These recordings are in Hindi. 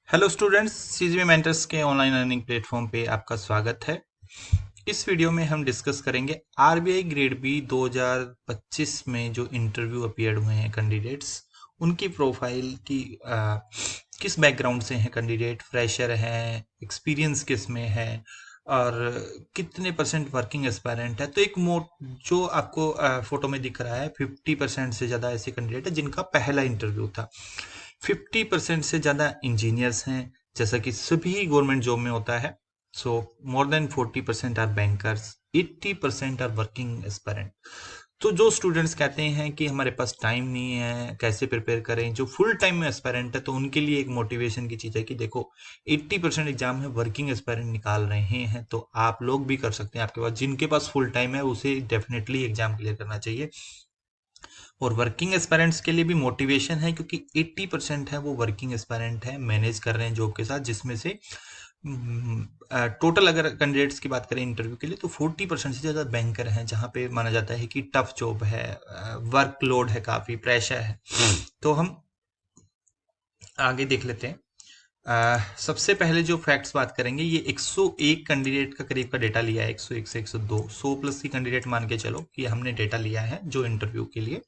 हेलो स्टूडेंट्स, सीजीवी मेंटर्स के ऑनलाइन लर्निंग प्लेटफॉर्म पे आपका स्वागत है। इस वीडियो में हम डिस्कस करेंगे आरबीआई ग्रेड बी 2025 में जो इंटरव्यू अपीयर्ड हुए हैं कैंडिडेट्स, उनकी प्रोफाइल की किस बैकग्राउंड से हैं कैंडिडेट, फ्रेशर हैं, एक्सपीरियंस किस में है और कितने परसेंट वर्किंग एस्पायरेंट है। तो एक मोट जो आपको फोटो में दिख रहा है 50% से ज़्यादा ऐसे कैंडिडेट है जिनका पहला इंटरव्यू था। 50% से ज़्यादा इंजीनियर्स हैं, जैसा कि सभी गवर्नमेंट जॉब में होता है। So more than 40% are bankers, 80% are working aspirant. तो जो स्टूडेंट्स कहते हैं कि हमारे पास टाइम नहीं है, कैसे प्रिपेयर करें, जो फुल टाइम में एस्पायरेंट है, तो उनके लिए एक मोटिवेशन की चीज़ है कि देखो 80% एग्जाम है वर्किंग एस्पायरेंट निकाल रहे हैं, तो आप लोग भी कर सकते हैं। आपके पास जिनके पास फुल टाइम है उसे डेफिनेटली एग्जाम क्लियर करना चाहिए। और वर्किंग एस्पायरेंट्स के लिए भी मोटिवेशन है, क्योंकि 80% है वो वर्किंग एस्पायरेंट है, मैनेज कर रहे हैं जॉब के साथ, जिसमें से टोटल अगर कैंडिडेट्स की बात करें इंटरव्यू के लिए तो 40% से ज़्यादा बैंकर हैं, जहाँ पे माना जाता है कि टफ जॉब है, वर्कलोड है, काफ़ी प्रेशर है। तो हम आगे देख लेते हैं। सबसे पहले जो फैक्ट्स बात करेंगे, ये 101 कैंडिडेट का करीब का डेटा लिया है, 101 से 102, 100 प्लस की कैंडिडेट मान के चलो कि हमने डेटा लिया है जो इंटरव्यू के लिए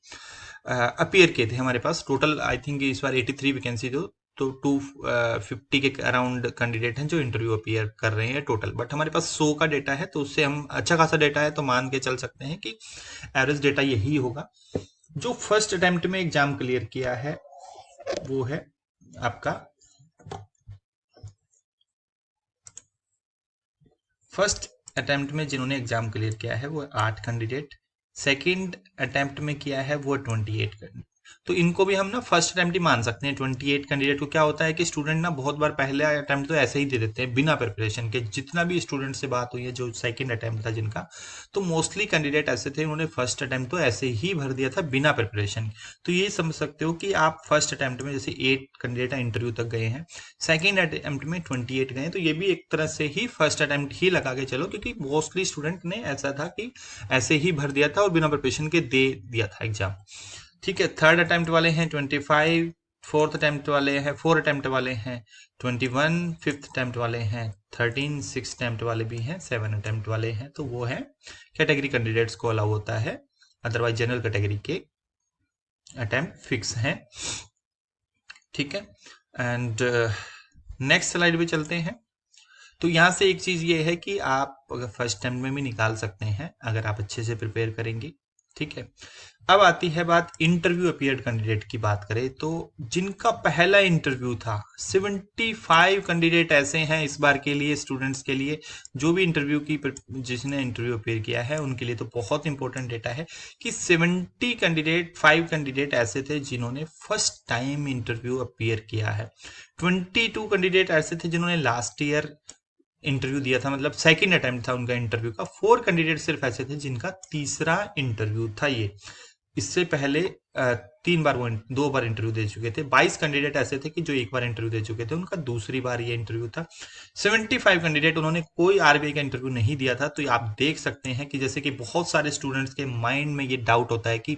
अपीयर किए थे। हमारे पास टोटल आई थिंक इस बार 83 वैकेंसी तो 250 के अराउंड कैंडिडेट हैं जो इंटरव्यू अपीयर कर रहे हैं टोटल। बट हमारे पास 100 का डेटा है, तो उससे हम अच्छा खासा डेटा है, तो मान के चल सकते हैं कि एवरेज डेटा यही होगा। जो फर्स्ट अटेम्प्ट में एग्जाम क्लियर किया है वो है आपका फर्स्ट अटेम्प्ट में जिन्होंने एग्जाम क्लियर किया है वो 8 कैंडिडेट, सेकंड अटेम्प्ट में किया है वो 28 कैंडिडेट। तो इनको भी हम ना फर्स्ट अटेम्प्ट ही मान सकते हैं। 28 कैंडिडेट को क्या होता है कि स्टूडेंट ना बहुत बार पहले अटेम्प्ट तो ऐसे ही दे देते हैं बिना प्रिपरेशन के। जितना भी स्टूडेंट से बात हुई है जो सेकंड अटेम्प्ट था जिनका, तो मोस्टली कैंडिडेट ऐसे थे, उन्होंने फर्स्ट अटेम्प्ट तो ऐसे ही भर दिया था बिना प्रिपरेशन। तो ये समझ सकते हो कि आप फर्स्ट अटेम्प्ट में जैसे 8 कैंडिडेट इंटरव्यू तक गए हैं, सेकेंड अटेम्प्ट में 28 गए, तो ये भी एक तरह से ही फर्स्ट अटेम्प्ट ही लगा के चलो, क्योंकि मोस्टली स्टूडेंट ने ऐसा था कि ऐसे ही भर दिया था और बिना प्रिपरेशन के दे दिया था एग्जाम। ठीक है, थर्ड अटेम्प्ट वाले हैं 25, फोर्थ अटेम्प्ट वाले हैं, फोर अटेम्प्ट वाले हैं 21, फिफ्थ अटेम्प्ट वाले हैं 13, सिक्स अटेम्प्ट वाले भी हैं, सेवन अटेम्प्ट वाले हैं। तो वो है कैटेगरी कैंडिडेट्स को अलाउ होता है, अदरवाइज जनरल कैटेगरी के अटेम्प्ट फिक्स हैं। ठीक है, एंड नेक्स्ट स्लाइड पे चलते हैं। तो यहाँ से एक चीज ये है कि आप अगर फर्स्ट अटेम्प्ट में भी निकाल सकते हैं अगर आप अच्छे से प्रिपेयर करेंगे। ठीक है, अब आती है बात इंटरव्यू अपीयर्ड कैंडिडेट की। बात करें तो जिनका पहला इंटरव्यू था, 75 कैंडिडेट ऐसे हैं इस बार के लिए, स्टूडेंट्स के लिए जो भी इंटरव्यू की जिसने इंटरव्यू अपीयर किया है उनके लिए तो बहुत इंपॉर्टेंट डेटा है कि 70 कैंडिडेट, 5 कैंडिडेट ऐसे थे जिन्होंने फर्स्ट टाइम इंटरव्यू अपीयर किया है। 22 कैंडिडेट ऐसे थे जिन्होंने लास्ट ईयर इंटरव्यू दिया था, मतलब सेकंड अटेम्प्ट था उनका इंटरव्यू का। 4 कैंडिडेट सिर्फ ऐसे थे जिनका तीसरा इंटरव्यू था ये। इससे पहले 3 बार वो 2 बार इंटरव्यू दे चुके थे। 22 कैंडिडेट ऐसे थे कि जो एक बार इंटरव्यू दे चुके थे, उनका दूसरी बार ये इंटरव्यू था। 75 कैंडिडेट उन्होंने कोई आरबीआई का इंटरव्यू नहीं दिया था। तो आप देख सकते हैं कि जैसे कि बहुत सारे स्टूडेंट्स के माइंड में ये डाउट होता है कि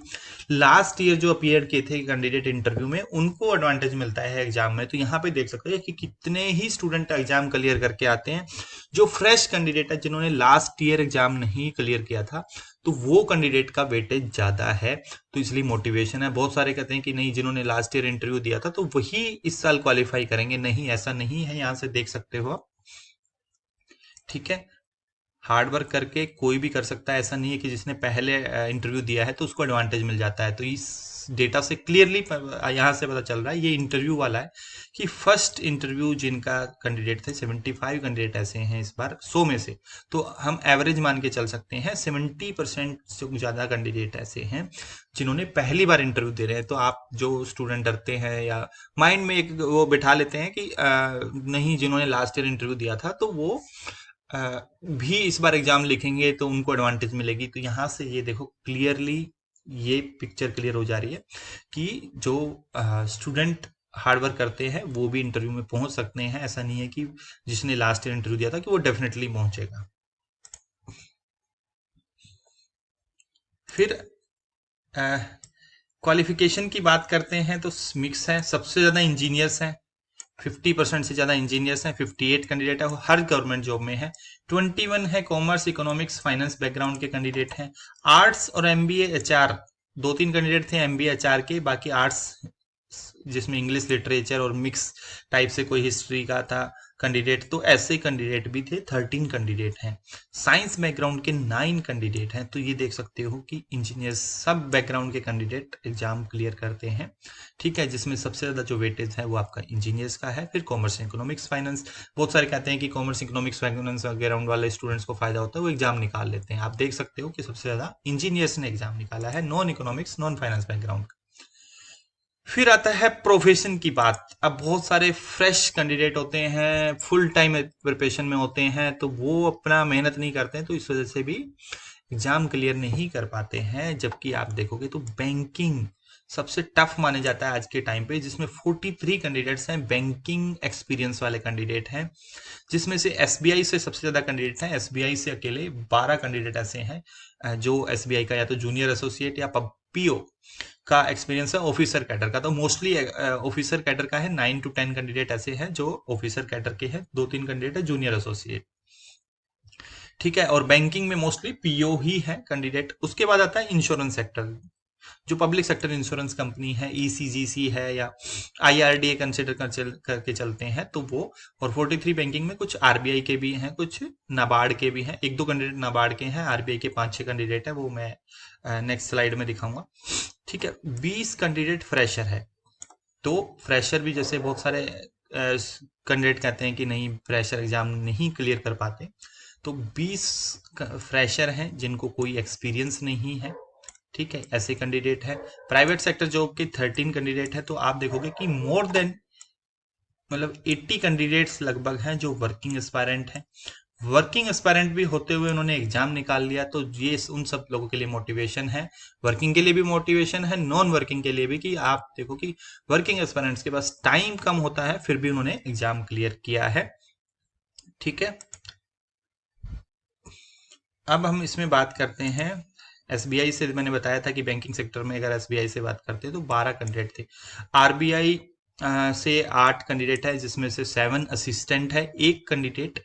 लास्ट ईयर जो अपीयर किए थे कैंडिडेट इंटरव्यू में, उनको एडवांटेज मिलता है एग्जाम में। तो यहाँ पे देख सकते हैं कि कितने ही स्टूडेंट एग्जाम क्लियर करके आते हैं जो फ्रेश कैंडिडेट है, जिन्होंने लास्ट ईयर एग्जाम नहीं क्लियर किया था, तो वो कैंडिडेट का वेटेज ज्यादा है। तो इसलिए मोटिवेशन है। बहुत सारे कहते हैं कि नहीं, जिन्होंने लास्ट ईयर इंटरव्यू दिया था तो वही इस साल क्वालिफाई करेंगे। नहीं, ऐसा नहीं है, यहाँ से देख सकते हो आप। ठीक है, हार्ड वर्क करके कोई भी कर सकता है। ऐसा नहीं है कि जिसने पहले इंटरव्यू दिया है तो उसको एडवांटेज मिल जाता है। तो इस डेटा से क्लियरली यहाँ से पता चल रहा है, ये इंटरव्यू वाला है, कि फर्स्ट इंटरव्यू जिनका कैंडिडेट थे 75 कैंडिडेट ऐसे हैं इस बार 100 में से। तो हम एवरेज मान के चल सकते हैं 70% से ज़्यादा कैंडिडेट ऐसे हैं जिन्होंने पहली बार इंटरव्यू दे रहे हैं। तो आप जो स्टूडेंट डरते हैं या माइंड में एक वो बिठा लेते हैं कि नहीं, जिन्होंने लास्ट ईयर इंटरव्यू दिया था तो वो भी इस बार एग्जाम लिखेंगे तो उनको एडवांटेज मिलेगी। तो यहाँ से ये देखो क्लियरली ये पिक्चर क्लियर हो जा रही है कि जो स्टूडेंट हार्ड वर्क करते हैं वो भी इंटरव्यू में पहुंच सकते हैं। ऐसा नहीं है कि जिसने लास्ट ईयर इंटरव्यू दिया था कि वो डेफिनेटली पहुंचेगा। फिर क्वालिफिकेशन की बात करते हैं तो मिक्स है, सबसे ज़्यादा इंजीनियर्स हैं 50% से ज़्यादा इंजीनियर्स हैं, 58 कैंडिडेट है, हर गवर्नमेंट जॉब में है। 21 है कॉमर्स, इकोनॉमिक्स, फाइनेंस बैकग्राउंड के कैंडिडेट हैं। आर्ट्स और एमबीए एचआर, 2-3 कैंडिडेट थे एमबीए एचआर के, बाकी आर्ट्स जिसमें इंग्लिश लिटरेचर और मिक्स टाइप से कोई हिस्ट्री का था कैंडिडेट, तो ऐसे कैंडिडेट भी थे। 13 कैंडिडेट हैं। साइंस बैकग्राउंड के 9 कैंडिडेट हैं। तो ये देख सकते हो कि इंजीनियर सब बैकग्राउंड के कैंडिडेट एग्जाम क्लियर करते हैं, ठीक है, जिसमें सबसे ज़्यादा जो वेटेज है वो आपका इंजीनियर्स का है, फिर कॉमर्स, इकोनॉमिक्स, फाइनेंस। बहुत सारे कहते हैं कि कॉमर्स, इकोनॉमिक्स, फाइनेंस बैकग्राउंड वाले स्टूडेंट्स को फायदा होता है, वो एग्जाम निकाल लेते हैं। आप देख सकते हो कि सबसे ज़्यादा इंजीनियर्स ने एग्जाम निकाला है, non economics, non finance background. फिर आता है प्रोफेशन की बात। अब बहुत सारे फ्रेश कैंडिडेट होते हैं, फुल टाइम प्रिपरेशन में होते हैं, तो वो अपना मेहनत नहीं करते हैं, तो इस वजह से भी एग्जाम क्लियर नहीं कर पाते हैं। जबकि आप देखोगे तो बैंकिंग सबसे टफ माने जाता है आज के टाइम पे, जिसमें 43 कैंडिडेट्स हैं बैंकिंग एक्सपीरियंस वाले कैंडिडेट हैं, जिसमें से एसबीआई से सबसे ज्यादा कैंडिडेट हैं। एसबीआई से अकेले 12 कैंडिडेट ऐसे हैं जो एसबीआई का या तो जूनियर एसोसिएट या पीओ का एक्सपीरियंस है ऑफिसर कैडर का। तो मोस्टली ऑफिसर कैडर का है, 9 to 10 कैंडिडेट ऐसे हैं जो ऑफिसर कैडर के हैं, 2-3 कैंडिडेट है जूनियर एसोसिएट, ठीक है। और बैंकिंग में मोस्टली पीओ ही है कैंडिडेट। उसके बाद आता है इंश्योरेंस सेक्टर, जो पब्लिक सेक्टर इंश्योरेंस कंपनी है, ईसीजीसी है या आईआरडीए कंसिडर करके चलते हैं, तो वो। और 43 बैंकिंग में कुछ आरबीआई के भी हैं, कुछ नाबार्ड के भी हैं, 1-2 कैंडिडेट नाबार्ड के हैं, आरबीआई के 5-6 कैंडिडेट है, वो मैं नेक्स्ट स्लाइड में दिखाऊंगा, ठीक है। 20 कैंडिडेट फ्रेशर है। तो फ्रेशर भी जैसे बहुत सारे कैंडिडेट कहते हैं कि नहीं फ्रेशर एग्जाम नहीं क्लियर कर पाते, तो 20 फ्रेशर हैं जिनको कोई एक्सपीरियंस नहीं है, ठीक है, ऐसे कैंडिडेट है। प्राइवेट सेक्टर जॉब के 13 कैंडिडेट है। तो आप देखोगे कि मोर देन मतलब 80 कैंडिडेट्स लगभग हैं जो वर्किंग एस्पायरेंट हैं। वर्किंग एस्पायरेंट भी होते हुए उन्होंने एग्जाम निकाल लिया, तो ये उन सब लोगों के लिए मोटिवेशन है। वर्किंग के लिए भी मोटिवेशन है, नॉन वर्किंग के लिए भी, कि आप देखो कि वर्किंग एस्पायरेंट्स के पास टाइम कम होता है, फिर भी उन्होंने एग्जाम क्लियर किया है, ठीक है। अब हम इसमें बात करते हैं एसबीआई से। मैंने बताया था कि बैंकिंग सेक्टर में अगर एसबीआई से बात करते हैं तो 12 कैंडिडेट थे। आरबीआई से 8 कैंडिडेट है, जिसमें से 7 असिस्टेंट है, एक कैंडिडेट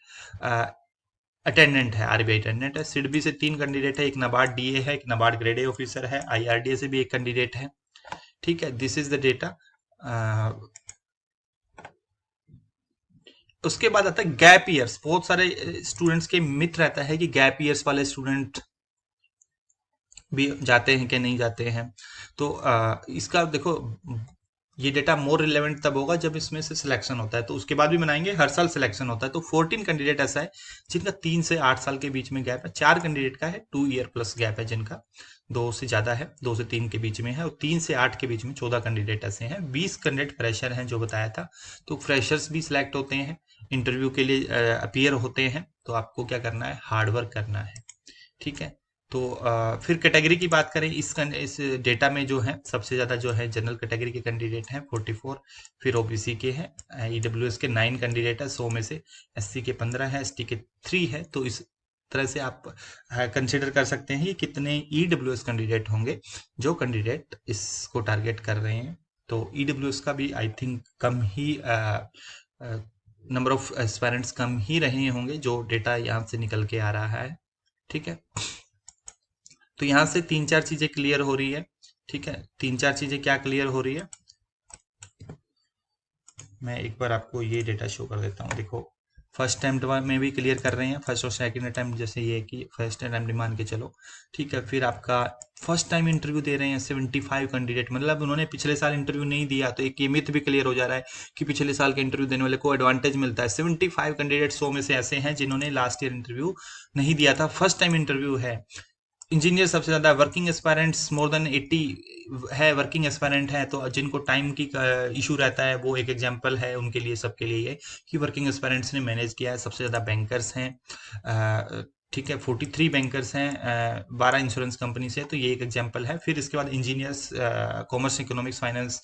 अटेंडेंट है, आरबीआई अटेंडेंट है। सिडबी से 3 कैंडिडेट है, एक नाबार्ड डीए है, एक नाबार्ड ग्रेड ए ऑफिसर है, आईआरडीए से भी एक कैंडिडेट है, ठीक है। This is the data. उसके बाद आता है गैप ईयर्स। बहुत सारे स्टूडेंट्स के मिथ रहता है कि गैप ईयर्स वाले स्टूडेंट भी जाते हैं कि नहीं जाते हैं। तो इसका देखो, ये डेटा मोर रिलेवेंट तब होगा जब इसमें से सिलेक्शन होता है, तो उसके बाद भी बनाएंगे, हर साल सिलेक्शन होता है। तो 14 कैंडिडेट ऐसा है जिनका 3 से 8 साल के बीच में गैप है। 4 कैंडिडेट का है 2 ईयर प्लस गैप है, जिनका 2 से ज़्यादा है, 2 से 3 के बीच में है, और 3 से 8 के बीच में 14 कैंडिडेट ऐसे हैं। 20 कैंडिडेट फ्रेशर हैं जो बताया था। तो फ्रेशर्स भी सिलेक्ट होते हैं, इंटरव्यू के लिए अपीयर होते हैं, तो आपको क्या करना है, हार्डवर्क करना है, ठीक है। तो फिर कैटेगरी की बात करें, इस डेटा में जो है सबसे ज़्यादा जो है जनरल कैटेगरी के कैंडिडेट हैं 44, फिर ओबीसी के हैं, ईडब्ल्यूएस के 9 कैंडिडेट है 100 में से, एससी के 15 है, एसटी के 3 है। तो इस तरह से आप कंसिडर कर सकते हैं कि कितने ईडब्ल्यूएस कैंडिडेट होंगे जो कैंडिडेट इसको टारगेट कर रहे हैं। तो ईडब्ल्यूएस का भी आई थिंक कम ही नंबर ऑफ एस्पायरेंट्स कम ही रहे होंगे, जो डेटा यहाँ से निकल के आ रहा है, ठीक है। तो यहां से 3-4 चीजें क्लियर हो रही है, ठीक है। 3-4 चीजें क्या क्लियर हो रही है, मैं एक बार आपको ये डेटा शो कर देता हूँ। देखो, फर्स्ट अटेम्प्ट में भी क्लियर कर रहे हैं, फर्स्ट और सेकंड अटेम्प्ट, जैसे ये कि फर्स्ट अटेम्प्ट मान के चलो, ठीक है। फिर आपका फर्स्ट टाइम इंटरव्यू दे रहे हैं 75 कैंडिडेट, मतलब उन्होंने पिछले साल इंटरव्यू नहीं दिया, तो एक ये मिथ भी क्लियर हो जा रहा है कि पिछले साल के इंटरव्यू देने वाले को एडवांटेज मिलता है। 75 कैंडिडेट 100 में से ऐसे हैं जिन्होंने लास्ट ईयर इंटरव्यू नहीं दिया था, फर्स्ट टाइम इंटरव्यू है। इंजीनियर सबसे ज्यादा, वर्किंग एस्पायरेंट्स मोर देन 80 है, वर्किंग एस्पायरेंट है। तो जिनको टाइम की इशू रहता है वो एक एग्जांपल है उनके लिए, सबके लिए ये कि वर्किंग एस्पायरेंट्स ने मैनेज किया है। सबसे ज्यादा बैंकर्स हैं, ठीक है, 43 बैंकर्स हैं, 12 इंश्योरेंस कंपनी से, तो ये एक एग्जांपल है। फिर इसके बाद इंजीनियर्स, कॉमर्स, इकोनॉमिक्स, फाइनेंस,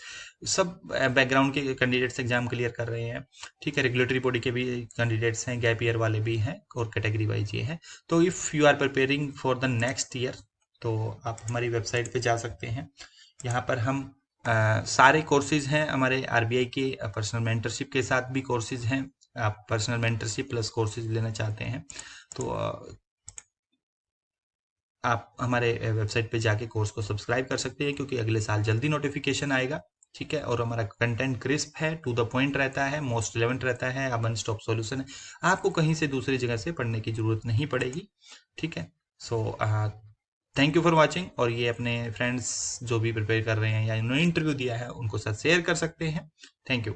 सब बैकग्राउंड के कैंडिडेट्स एग्जाम क्लियर कर रहे हैं, ठीक है। रेगुलेटरी बॉडी के भी कैंडिडेट्स हैं, गैप ईयर वाले भी हैं, और कैटेगरी वाइज ये है। तो if you are preparing for the next year, तो आप हमारी वेबसाइट पे जा सकते हैं। यहाँ पर हम सारे कोर्सेज हैं हमारे आरबीआई के। पर्सनल मेंटरशिप के साथ भी कोर्सेज हैं। आप पर्सनल मेंटरशिप प्लस कोर्सेज लेना चाहते हैं तो आप हमारे वेबसाइट पे जाके कोर्स को सब्सक्राइब कर सकते हैं, क्योंकि अगले साल जल्दी नोटिफिकेशन आएगा। ठीक है, और हमारा कंटेंट क्रिस्प है, टू द पॉइंट रहता है, मोस्ट रिलेवेंट रहता है, अब वन स्टॉप सॉल्यूशन है। आपको कहीं से दूसरी जगह से पढ़ने की जरूरत नहीं पड़ेगी। ठीक है, so thank you for watching. और ये अपने फ्रेंड्स जो भी प्रिपेयर कर रहे हैं या इन्होंने इंटरव्यू दिया है उनको साथ शेयर कर सकते हैं। Thank you.